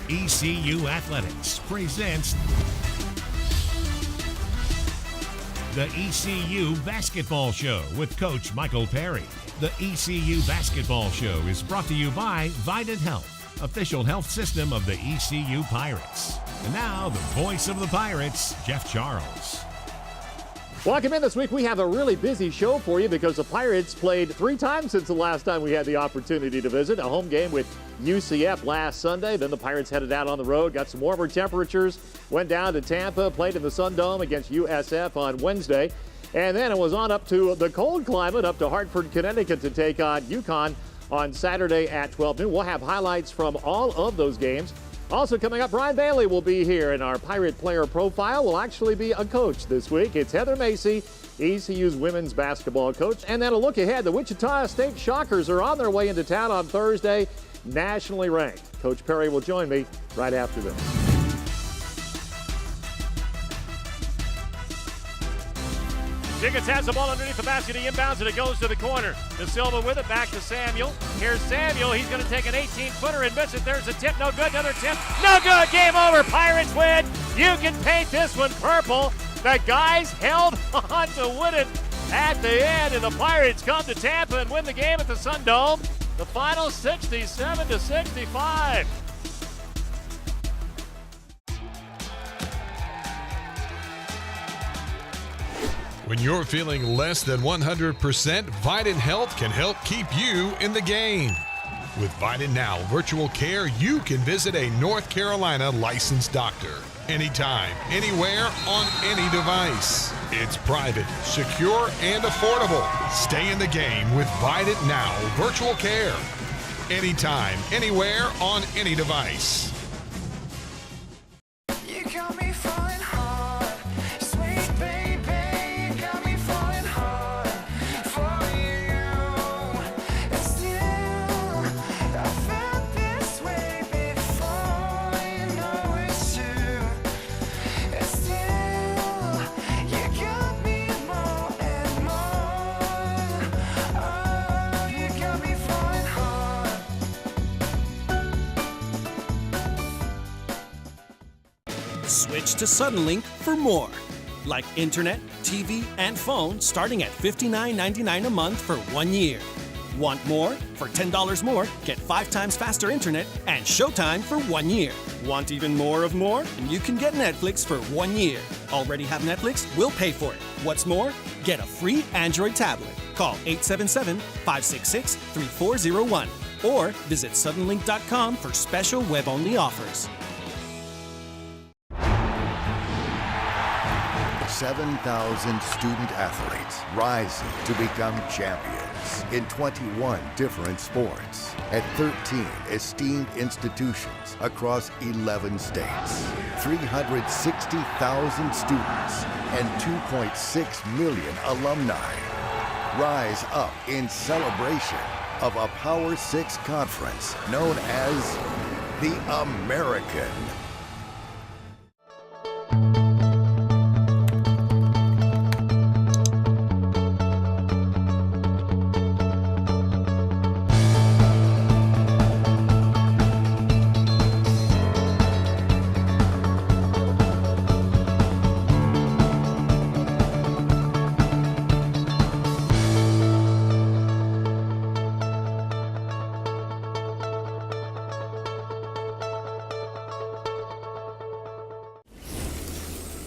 ECU Athletics presents the ECU Basketball Show with Coach Michael Perry. The ECU Basketball Show is brought to you by Vidant Health, official health system of the ECU Pirates. And now, the voice of the Pirates, Jeff Charles. Welcome in this week. We have a really busy show for you because the Pirates played 3 times since the last time we had the opportunity to visit. A home game with UCF last Sunday. Then the Pirates headed out on the road, got some warmer temperatures, went down to Tampa, played in the Sun Dome against USF on Wednesday. And then it was on up to the cold climate, up to Hartford, Connecticut to take on UConn on Saturday at 12 noon. We'll have highlights from all of those games. Also coming up, Brian Bailey will be here, and our Pirate player profile will actually be a coach this week. It's Heather Macy, ECU's women's basketball coach. And then a look ahead, the Wichita State Shockers are on their way into town on Thursday, nationally ranked. Coach Perry will join me right after this. Jiggins has the ball underneath the basket. He inbounds and it goes to the corner. De Silva with it, back to Samuel. Here's Samuel. He's going to take an 18-footer and miss it. There's a tip. No good. Another tip. No good. Game over. Pirates win. You can paint this one purple. The guys held on to win it at the end, and the Pirates come to Tampa and win the game at the Sun Dome. The final 67-65. When you're feeling less than 100%, Vidant Health can help keep you in the game. With Vidant Now Virtual Care, you can visit a North Carolina licensed doctor anytime, anywhere, on any device. It's private, secure, and affordable. Stay in the game with Vidant Now Virtual Care. Anytime, anywhere, on any device. Switch to Suddenlink for more. Like internet, TV, and phone starting at $59.99 a month for 1 year. Want more? For $10 more, get 5 times faster internet and Showtime for 1 year. Want even more of more? And you can get Netflix for 1 year. Already have Netflix? We'll pay for it. What's more? Get a free Android tablet. Call 877-566-3401 or visit suddenlink.com for special web-only offers. 7,000 student athletes rising to become champions in 21 different sports at 13 esteemed institutions across 11 states. 360,000 students and 2.6 million alumni rise up in celebration of a Power 6 conference known as the American.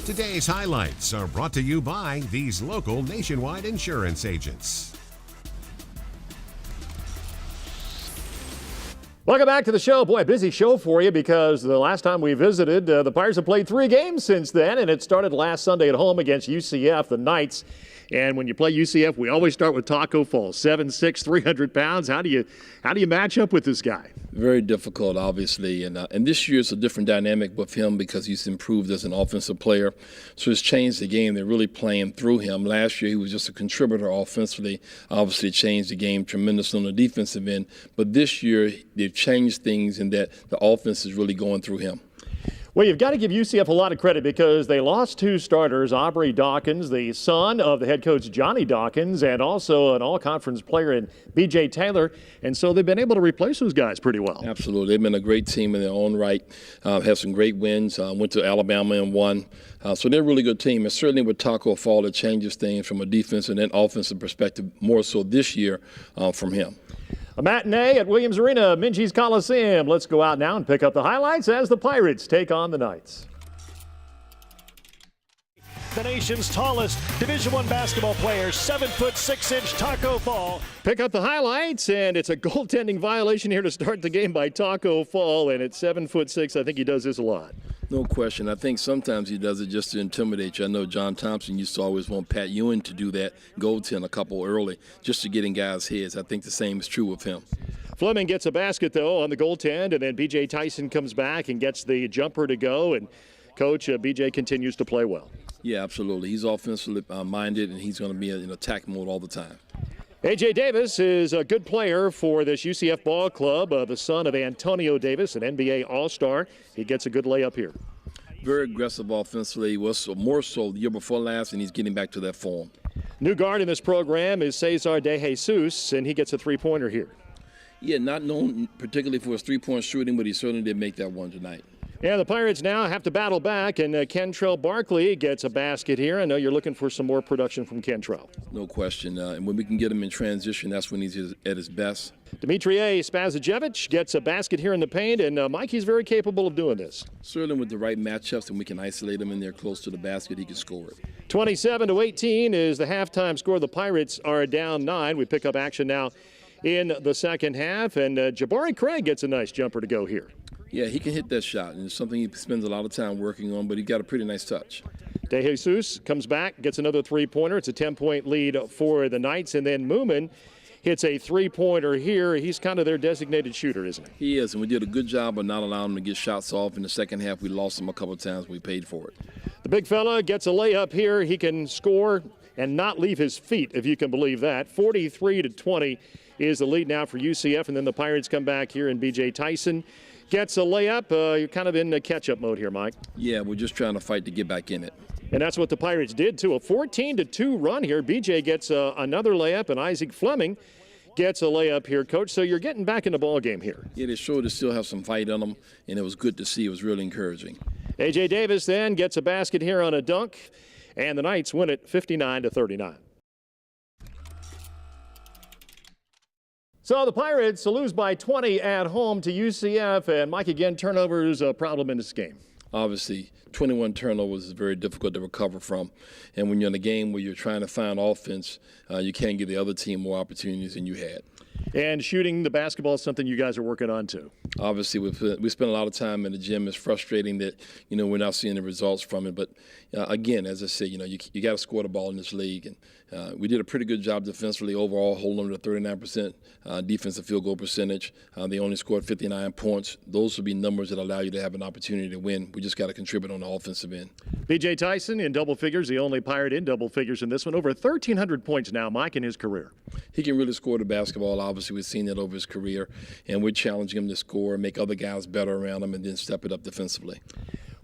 Today's highlights are brought to you by these local nationwide insurance agents. Welcome back to the show. Boy, a busy show for you because the last time we visited, the Pirates have played 3 games since then, and it started last Sunday at home against UCF, the Knights. And when you play UCF, we always start with Taco Fall, 7'6", 300 pounds. How do you match up with this guy? Very difficult, obviously, and this year it's a different dynamic with him because he's improved as an offensive player. So it's changed the game. They're really playing through him. Last year he was just a contributor offensively. Obviously changed the game tremendously on the defensive end. But this year they've changed things in that the offense is really going through him. Well, you've got to give UCF a lot of credit because they lost 2 starters, Aubrey Dawkins, the son of the head coach Johnny Dawkins, and also an all-conference player in B.J. Taylor. And so they've been able to replace those guys pretty well. Absolutely. They've been a great team in their own right, have some great wins, went to Alabama and won. So they're a really good team. And certainly with Taco Fall, it changes things from a defensive and offensive perspective, more so this year from him. A matinee at Williams Arena, Minji's Coliseum. Let's go out now and pick up the highlights as the Pirates take on the Knights. The nation's tallest Division I basketball player, 7'6" Taco Fall. Pick up the highlights, and it's a goaltending violation here to start the game by Taco Fall, and at 7'6", I think he does this a lot. No question. I think sometimes he does it just to intimidate you. I know John Thompson used to always want Pat Ewing to do that, goaltend a couple early, just to get in guys' heads. I think the same is true with him. Fleming gets a basket, though, on the goaltend, and then B.J. Tyson comes back and gets the jumper to go, and Coach B.J. continues to play well. Yeah, absolutely. He's offensively minded, and he's going to be in attack mode all the time. A.J. Davis is a good player for this UCF ball club, the son of Antonio Davis, an NBA All-Star. He gets a good layup here. Very aggressive offensively, was more so the year before last, and he's getting back to that form. New guard in this program is Cesar De Jesus, and he gets a three-pointer here. Yeah, not known particularly for his three-point shooting, but he certainly did make that one tonight. Yeah, the Pirates now have to battle back, and Kentrell Barkley gets a basket here. I know you're looking for some more production from Kentrell. No question. And when we can get him in transition, that's when he's at his best. Dmitry Spazajevich gets a basket here in the paint, and Mikey's very capable of doing this. Certainly with the right matchups, and we can isolate him in there close to the basket, he can score it. 27-18 is the halftime score. The Pirates are down 9. We pick up action now in the second half, and Jabari Craig gets a nice jumper to go here. Yeah, he can hit that shot, and it's something he spends a lot of time working on, but he got a pretty nice touch. De Jesus comes back, gets another three-pointer. It's a 10-point lead for the Knights, and then Moomin hits a three-pointer here. He's kind of their designated shooter, isn't he? He is, and we did a good job of not allowing him to get shots off. In the second half, we lost him a couple of times. We paid for it. The big fella gets a layup here. He can score and not leave his feet, if you can believe that. 43-20 is the lead now for UCF, and then the Pirates come back here, and B.J. Tyson gets a layup. You're kind of in catch-up mode here, Mike. Yeah, we're just trying to fight to get back in it. And that's what the Pirates did, too. A 14-2 run here. B.J. gets another layup, and Isaac Fleming gets a layup here, Coach. So you're getting back in the ball game here. Yeah, they showed to still have some fight on them, and it was good to see. It was really encouraging. A.J. Davis then gets a basket here on a dunk, and the Knights win it 59-39. So the Pirates lose by 20 at home to UCF, and Mike, again, turnovers a problem in this game. Obviously, 21 turnovers is very difficult to recover from. And when you're in a game where you're trying to find offense, you can't give the other team more opportunities than you had. And shooting the basketball is something you guys are working on, too. Obviously, we spend a lot of time in the gym. It's frustrating that, we're not seeing the results from it. But, again, as I said, you got to score the ball in this league. And we did a pretty good job defensively overall, holding them to 39% defensive field goal percentage. They only scored 59 points. Those would be numbers that allow you to have an opportunity to win. We just got to contribute on the offensive end. B.J. Tyson in double figures, the only Pirate in double figures in this one. Over 1,300 points now, Mike, in his career. He can really score the basketball. Obviously, we've seen that over his career. And we're challenging him to score, make other guys better around him, and then step it up defensively.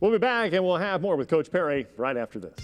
We'll be back, and we'll have more with Coach Perry right after this.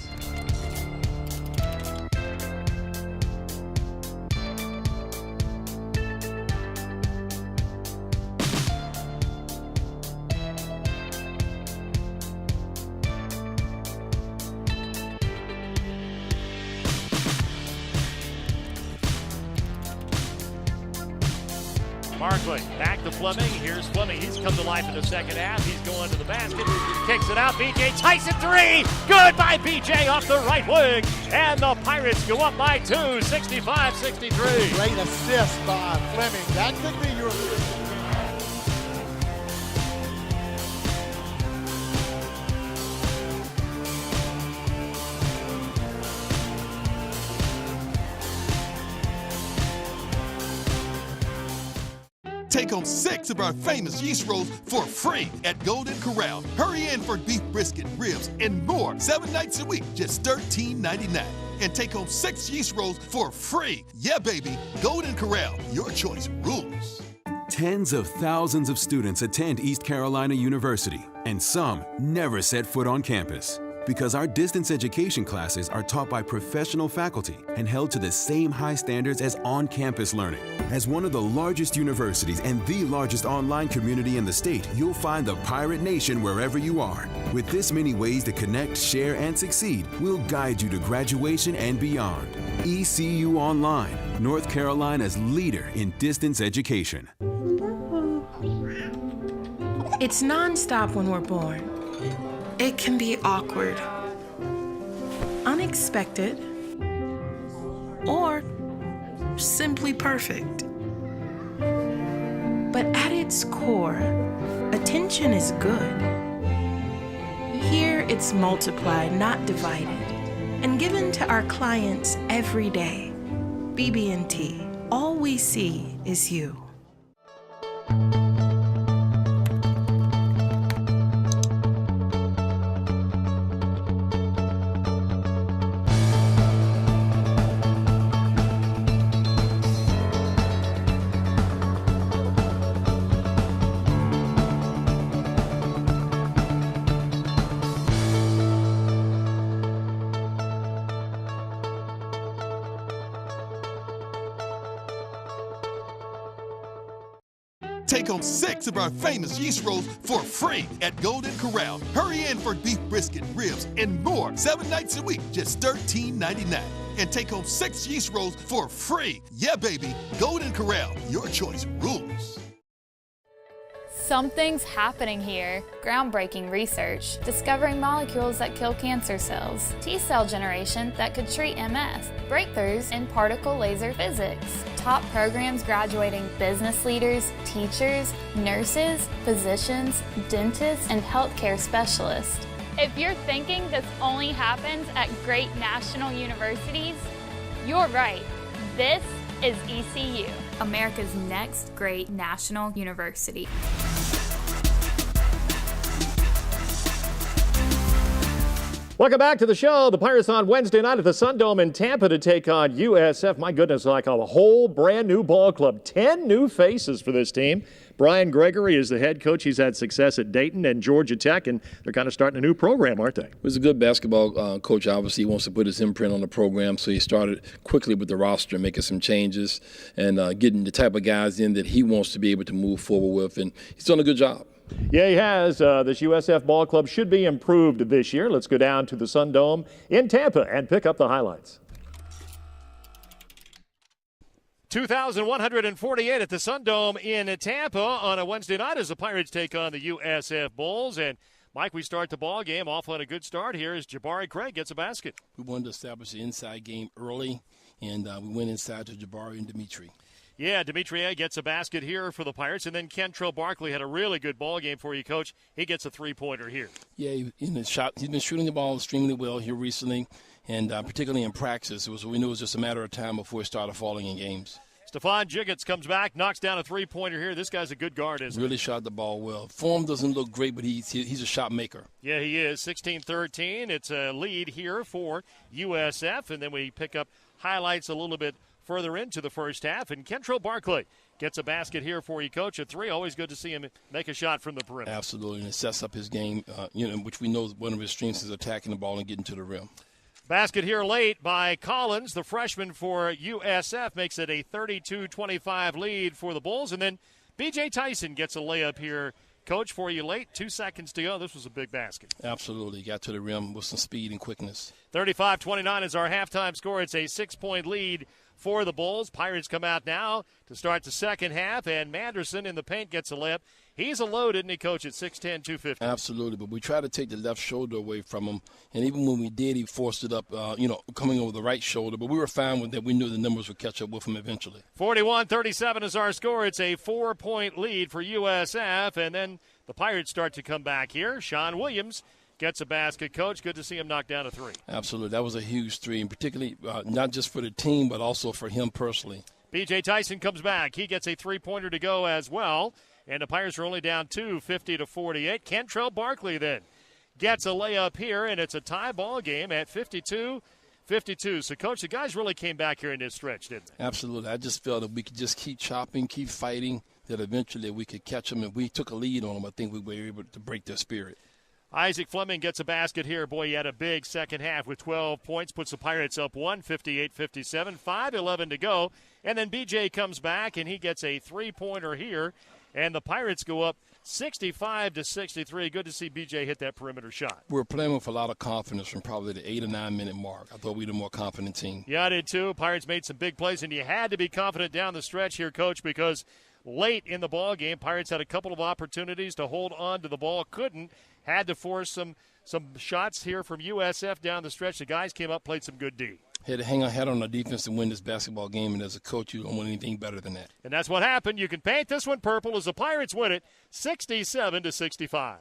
Barkley back to Fleming. Here's Fleming. He's come to life in the second half. He's going to the basket. Kicks it out. B.J. Tyson three. Good by B.J. off the right wing. And the Pirates go up by 2, 65-63. Great assist by Fleming. That could be your assist. Take home 6 of our famous yeast rolls for free at Golden Corral. Hurry in for beef brisket, ribs, and more 7 nights a week, just $13.99. And take home 6 yeast rolls for free. Yeah, baby, Golden Corral, your choice rules. Tens of thousands of students attend East Carolina University, and some never set foot on campus. Because our distance education classes are taught by professional faculty and held to the same high standards as on-campus learning. As one of the largest universities and the largest online community in the state, you'll find the Pirate Nation wherever you are. With this many ways to connect, share, and succeed, we'll guide you to graduation and beyond. ECU Online, North Carolina's leader in distance education. It's nonstop when we're born. It can be awkward, unexpected, or simply perfect. But at its core, attention is good. Here it's multiplied, not divided, and given to our clients every day. BB&T, all we see is you. Take home 6 of our famous yeast rolls for free at Golden Corral. Hurry in for beef brisket, ribs, and more 7 nights a week, just $13.99. And take home 6 yeast rolls for free. Yeah, baby, Golden Corral, your choice rules. Something's happening here. Groundbreaking research, discovering molecules that kill cancer cells, T-cell generation that could treat MS, breakthroughs in particle laser physics, top programs graduating business leaders, teachers, nurses, physicians, dentists, and healthcare specialists. If you're thinking this only happens at great national universities, you're right. This is ECU, America's next great national university. Welcome back to the show. The Pirates on Wednesday night at the Sun Dome in Tampa to take on USF. My goodness, like a whole brand new ball club. 10 new faces for this team. Brian Gregory is the head coach. He's had success at Dayton and Georgia Tech, and they're kind of starting a new program, aren't they? He's a good basketball coach. Obviously, he wants to put his imprint on the program, so he started quickly with the roster, making some changes and getting the type of guys in that he wants to be able to move forward with, and he's done a good job. Yeah, he has. This USF ball club should be improved this year. Let's go down to the Sun Dome in Tampa and pick up the highlights. 2,148 at the Sun Dome in Tampa on a Wednesday night as the Pirates take on the USF Bulls. And, Mike, we start the ball game off on a good start here as Jabari Craig gets a basket. We wanted to establish the inside game early, and we went inside to Jabari and Dimitri. Yeah, Dimitri gets a basket here for the Pirates, and then Kentrell Barkley had a really good ball game for you, Coach. He gets a three-pointer here. Yeah, he's been shooting the ball extremely well here recently, and particularly in practice. We knew it was just a matter of time before he started falling in games. Stephon Jiggets comes back, knocks down a three-pointer here. This guy's a good guard, isn't he? Really shot the ball well. Form doesn't look great, but he's a shot maker. Yeah, he is. 16-13. It's a lead here for USF, and then we pick up highlights a little bit further into the first half, and Kentrell Barkley gets a basket here for you, Coach. At 3, always good to see him make a shot from the perimeter. Absolutely, and it sets up his game, which we know one of his strengths is attacking the ball and getting to the rim. Basket here late by Collins, the freshman for USF, makes it a 32-25 lead for the Bulls, and then B.J. Tyson gets a layup here, Coach, for you late. 2 seconds to go. This was a big basket. Absolutely. Got to the rim with some speed and quickness. 35-29 is our halftime score. It's a 6-point lead for the Bulls. Pirates come out now to start the second half, and Manderson in the paint gets a layup. He's a load, isn't he, Coach, at 6'10", 250? Absolutely, but we tried to take the left shoulder away from him, and even when we did, he forced it up, coming over the right shoulder, but we were fine with that. We knew the numbers would catch up with him eventually. 41-37 is our score. It's a 4-point lead for USF, and then the Pirates start to come back here. Sean Williams gets a basket, Coach. Good to see him knock down a 3. Absolutely. That was a huge 3, and particularly not just for the team, but also for him personally. B.J. Tyson comes back. He gets a 3-pointer to go as well. And the Pirates are only down 2, 50-48. Kentrell Barkley then gets a layup here, and it's a tie ball game at 52-52. So, Coach, the guys really came back here in this stretch, didn't they? Absolutely. I just felt that we could just keep chopping, keep fighting, that eventually we could catch them. If we took a lead on them, I think we were able to break their spirit. Isaac Fleming gets a basket here. Boy, he had a big second half with 12 points, puts the Pirates up 58-57, 5:11 to go. And then BJ comes back, and he gets a three-pointer here. And the Pirates go up 65-63. Good to see BJ hit that perimeter shot. We're playing with a lot of confidence from probably the 8 or 9 minute mark. I thought we were the more confident team. Yeah, I did too. Pirates made some big plays, and you had to be confident down the stretch here, Coach, because late in the ball game, Pirates had a couple of opportunities to hold on to the ball, couldn't. Had to force some shots here from USF down the stretch. The guys came up, played some good D. Had to hang our head on our defense to win this basketball game, and as a coach, you don't want anything better than that. And that's what happened. You can paint this one purple as the Pirates win it 67-65.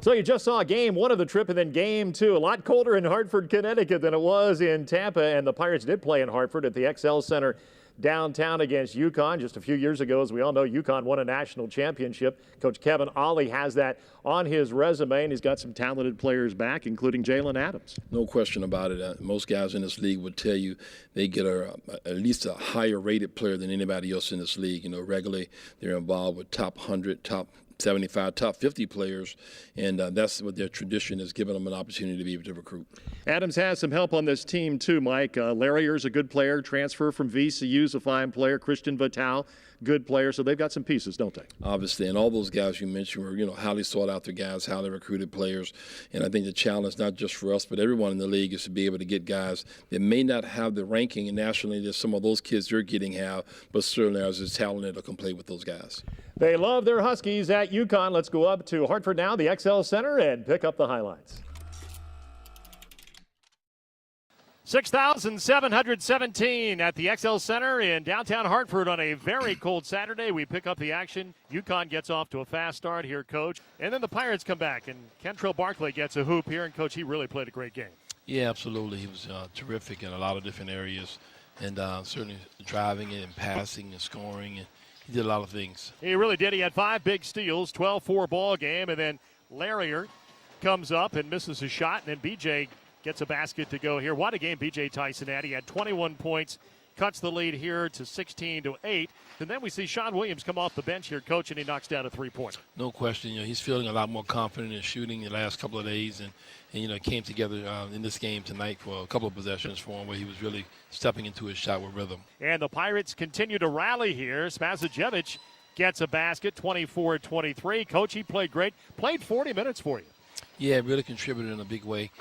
So you just saw game one of the trip and then game two. A lot colder in Hartford, Connecticut than it was in Tampa, and the Pirates did play in Hartford at the XL Center downtown against UConn. Just a few years ago, as we all know, UConn won a national championship. Coach Kevin Ollie has that on his resume, and he's got some talented players back, including Jalen Adams. No question about it. Most guys in this league would tell you they get at least a higher rated player than anybody else in this league. You know, regularly they're involved with top 100, top 75, top 50 players, and that's what their tradition has given them an opportunity to be able to recruit. Adams has some help on this team too, Mike. Larrier's a good player, transfer from VCU's a fine player. Christian Vital, good player. So they've got some pieces, don't they? Obviously, and all those guys you mentioned were, highly sought after guys, highly recruited players. And I think the challenge, not just for us, but everyone in the league, is to be able to get guys that may not have the ranking nationally that some of those kids you're getting have, but certainly are as talented or can play with those guys. They love their Huskies at UConn. Let's go up to Hartford now, the XL Center, and pick up the highlights. 6,717 at the XL Center in downtown Hartford on a very cold Saturday. We pick up the action. UConn gets off to a fast start here, Coach. And then the Pirates come back, and Kentrell Barkley gets a hoop here. And, Coach, he really played a great game. Yeah, absolutely. He was terrific in a lot of different areas, and certainly driving it and passing and scoring. And he did a lot of things. He really did. He had 5 big steals, 12-4 ball game, and then Larrier comes up and misses a shot, and then BJ gets a basket to go here. What a game BJ Tyson had. He had 21 points, cuts the lead here to 16-8. And then we see Sean Williams come off the bench here, Coach, and he knocks down a three-pointer. No question. He's feeling a lot more confident in shooting the last couple of days, and it came together in this game tonight for a couple of possessions for him where he was really stepping into his shot with rhythm. And the Pirates continue to rally here. Spasojevic gets a basket, 24-23. Coach, he played great. Played 40 minutes for you. Yeah, really contributed in a big way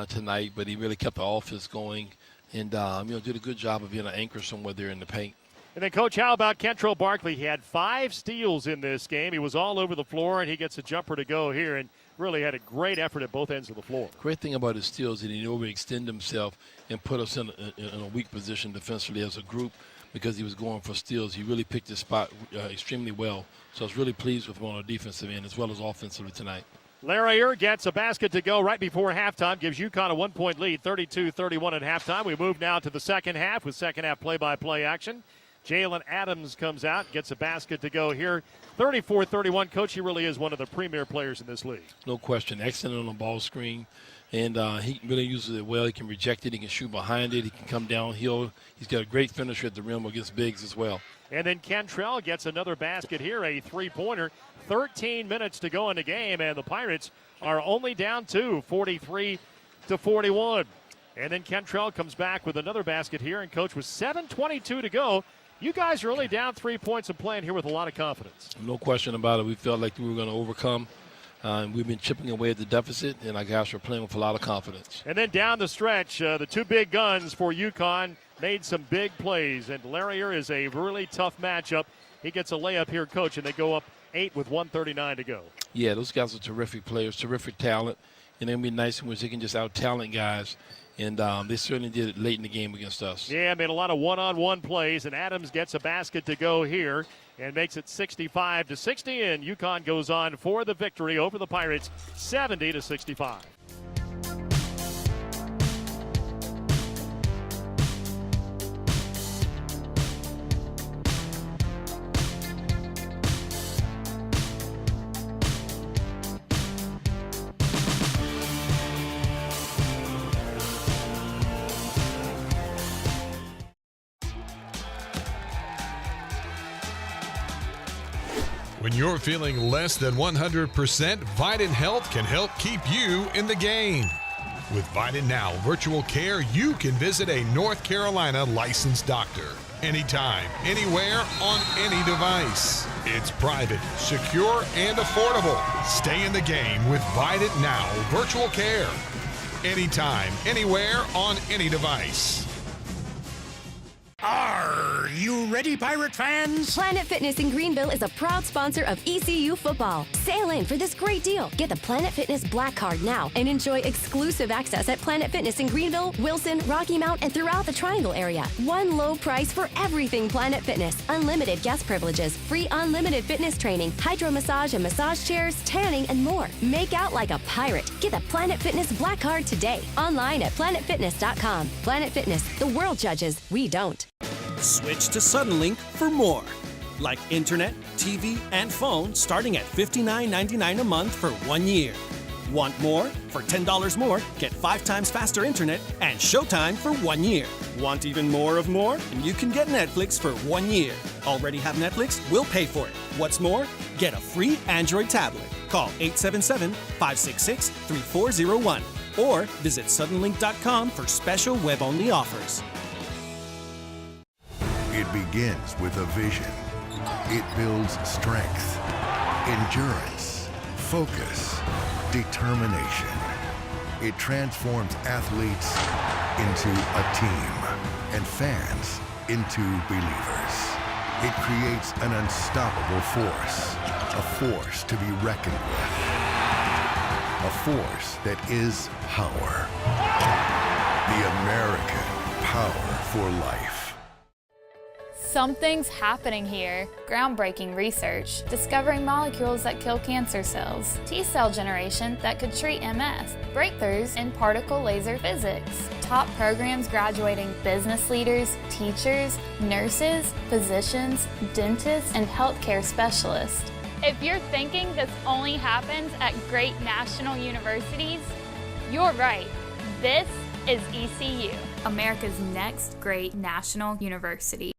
tonight, but he really kept the offense going and did a good job of being an anchor somewhere there in the paint. And then, Coach, how about Kentrell Barkley? He had 5 steals in this game. He was all over the floor, and he gets a jumper to go here and really had a great effort at both ends of the floor. Great thing about his steals is he overextend himself and put us in a weak position defensively as a group because he was going for steals. He really picked his spot extremely well. So I was really pleased with him on the defensive end as well as offensively tonight. Larrier gets a basket to go right before halftime, gives UConn a 1-point lead, 32-31 at halftime. We move now to the second half with second half play-by-play action. Jalen Adams comes out, gets a basket to go here, 34-31. Coach, he really is one of the premier players in this league. No question. Excellent on the ball screen, and he really uses it well. He can reject it. He can shoot behind it. He can come downhill. He's got a great finisher at the rim against bigs as well. And then Kentrell gets another basket here, a three-pointer. 13 minutes to go in the game, and the Pirates are only down 2, 43-41. And then Kentrell comes back with another basket here, and Coach, with 7:22 to go, you guys are only down 3 points and playing here with a lot of confidence. No question about it. We felt like we were going to overcome. We've been chipping away at the deficit, and our guys are playing with a lot of confidence. And then down the stretch, the 2 big guns for UConn made some big plays, and Larrier is a really tough matchup. He gets a layup here, Coach, and they go up 8 with 1:39 to go. Yeah, those guys are terrific players, terrific talent, and it'll be nice when they can just out-talent guys, and they certainly did it late in the game against us. Yeah, made a lot of one-on-one plays, and Adams gets a basket to go here and makes it 65-60, and UConn goes on for the victory over the Pirates, 70-65. When you're feeling less than 100%, Vidant Health can help keep you in the game. With Vidant Now Virtual Care, you can visit a North Carolina licensed doctor anytime, anywhere, on any device. It's private, secure, and affordable. Stay in the game with Vidant Now Virtual Care. Anytime, anywhere, on any device. Are you ready, Pirate fans? Planet Fitness in Greenville is a proud sponsor of ECU football. Sail in for this great deal. Get the Planet Fitness Black Card now and enjoy exclusive access at Planet Fitness in Greenville, Wilson, Rocky Mount, and throughout the Triangle area. One low price for everything Planet Fitness. Unlimited guest privileges, free unlimited fitness training, hydro massage and massage chairs, tanning, and more. Make out like a pirate. Get the Planet Fitness Black Card today. Online at planetfitness.com. Planet Fitness. The world judges. We don't. Switch to Suddenlink for more. Like internet, TV, and phone starting at $59.99 a month for 1 year. Want more? For $10 more, get 5 times faster internet and Showtime for 1 year. Want even more of more? And you can get Netflix for 1 year. Already have Netflix? We'll pay for it. What's more? Get a free Android tablet. Call 877-566-3401 or visit suddenlink.com for special web-only offers. It begins with a vision. It builds strength, endurance, focus, determination. It transforms athletes into a team and fans into believers. It creates an unstoppable force, a force to be reckoned with, a force that is power. The American power for life. Something's happening here. Groundbreaking research, discovering molecules that kill cancer cells, T-cell generation that could treat MS, breakthroughs in particle laser physics, top programs graduating business leaders, teachers, nurses, physicians, dentists, and healthcare specialists. If you're thinking this only happens at great national universities, you're right. This is ECU, America's next great national university.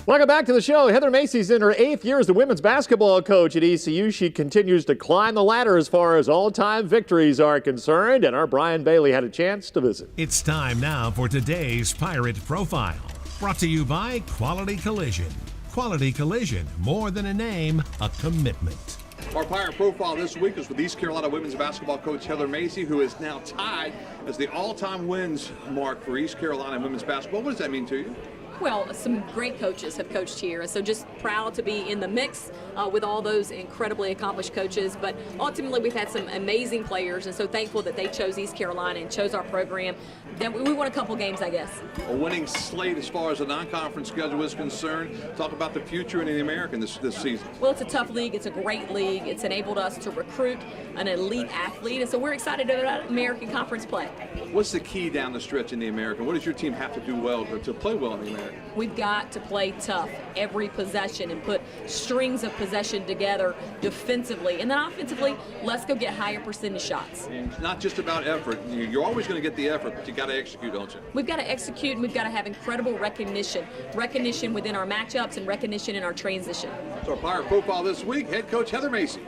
Welcome back to the show. Heather Macy's in her 8th year as the women's basketball coach at ECU. She continues to climb the ladder as far as all-time victories are concerned, and our Brian Bailey had a chance to visit. It's time now for today's Pirate Profile, brought to you by Quality Collision. Quality Collision, more than a name, a commitment. Our Pirate Profile this week is with East Carolina women's basketball coach Heather Macy, who is now tied as the all-time wins mark for East Carolina women's basketball. What does that mean to you? Well, some great coaches have coached here, so just proud to be in the mix with all those incredibly accomplished coaches. But ultimately, we've had some amazing players, and so thankful that they chose East Carolina and chose our program. Then we won a couple games, I guess. A winning slate as far as the non-conference schedule is concerned. Talk about the future in the American this season. Well, it's a tough league. It's a great league. It's enabled us to recruit an elite athlete, and so we're excited about American Conference play. What's the key down the stretch in the American? What does your team have to do well to play well in the American? We've got to play tough every possession and put strings of possession together defensively. And then offensively, let's go get higher percentage shots. And it's not just about effort. You're always going to get the effort, but you got to execute, don't you? We've got to execute, and we've got to have incredible recognition. Recognition within our matchups and recognition in our transition. So our Pirate Profile this week, head coach Heather Macy.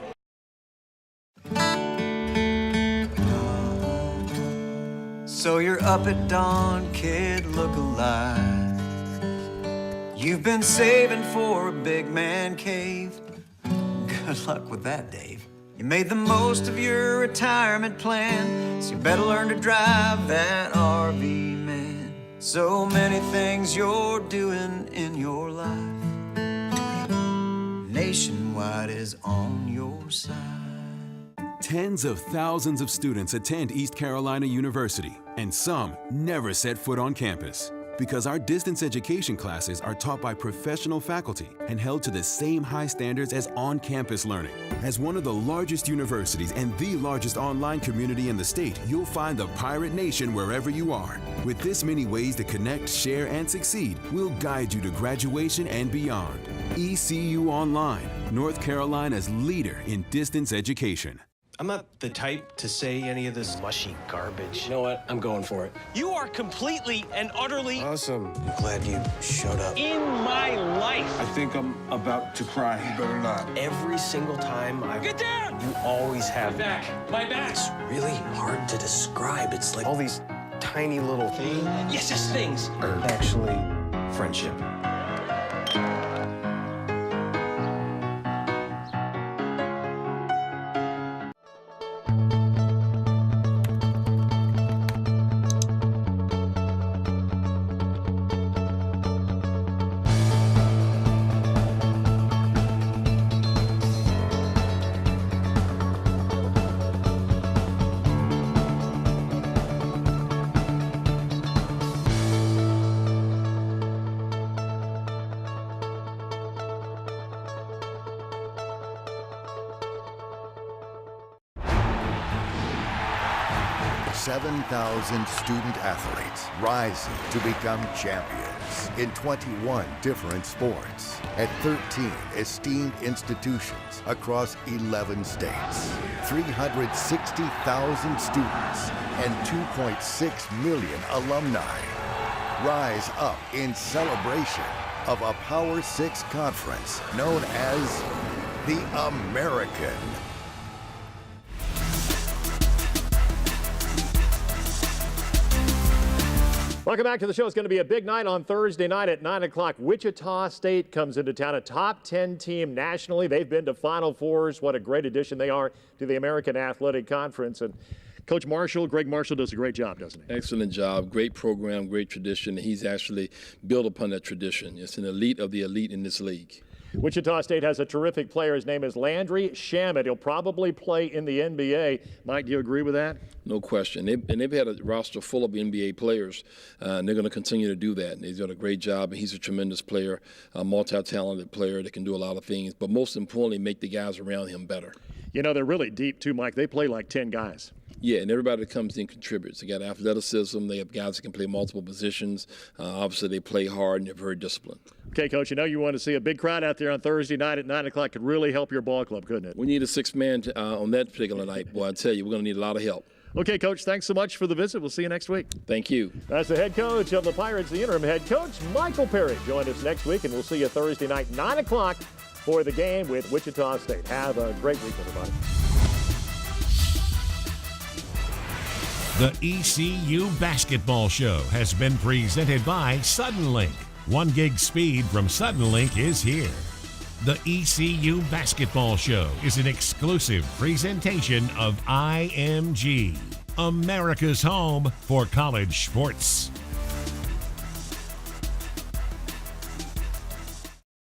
So you're up at dawn, kid, look alive. You've been saving for a big man cave. Good luck with that, Dave. You made the most of your retirement plan, so you better learn to drive that RV, man. So many things you're doing in your life. Nationwide is on your side. Tens of thousands of students attend East Carolina University, and some never set foot on campus. Because our distance education classes are taught by professional faculty and held to the same high standards as on-campus learning. As one of the largest universities and the largest online community in the state, you'll find the Pirate Nation wherever you are. With this many ways to connect, share, and succeed, we'll guide you to graduation and beyond. ECU Online, North Carolina's leader in distance education. I'm not the type to say any of this mushy garbage. You know what? I'm going for it. You are completely and utterly Awesome. I'm glad you showed up. in my life. I think I'm about to cry. You better not. Every single time I get down, you always have my back. It's really hard to describe. It's like all these tiny little things. Yes, yes, things are actually friendship. $7,000 student athletes rising to become champions in 21 different sports at 13 esteemed institutions across 11 states. 360,000 students and 2.6 million alumni rise up in celebration of a Power 6 conference known as the American. Welcome back to the show. It's going to be a big night on Thursday night at 9 o'clock. Wichita State comes into town, a top 10 team nationally. They've been to Final Fours. What a great addition they are to the American Athletic Conference. And Coach Marshall, Greg Marshall, does a great job, doesn't he? Excellent job. Great program, great tradition. He's actually built upon that tradition. It's an elite of the elite in this league. Wichita State has a terrific player. His name is Landry Shamet. He'll probably play in the NBA. Mike, do you agree with that? No question. They've had a roster full of NBA players, and they're going to continue to do that. And he's done a great job, and he's a tremendous player, a multi-talented player that can do a lot of things, but most importantly, make the guys around him better. You know, they're really deep, too, Mike. They play like 10 guys. Yeah, and everybody that comes in contributes. They got athleticism. They have guys that can play multiple positions. Obviously, they play hard, and they're very disciplined. Okay, Coach, you know you want to see a big crowd out there on Thursday night at 9 o'clock. Could really help your ball club, couldn't it? We need a six-man on that particular night. Boy, I tell you, we're going to need a lot of help. Okay, Coach, thanks so much for the visit. We'll see you next week. Thank you. That's the head coach of the Pirates, the interim head coach, Michael Perry. Join us next week, and we'll see you Thursday night, 9 o'clock, for the game with Wichita State. Have a great week, everybody. The ECU Basketball Show has been presented by Suddenlink. 1 gig speed from Suddenlink is here. The ECU Basketball Show is an exclusive presentation of IMG, America's home for college sports.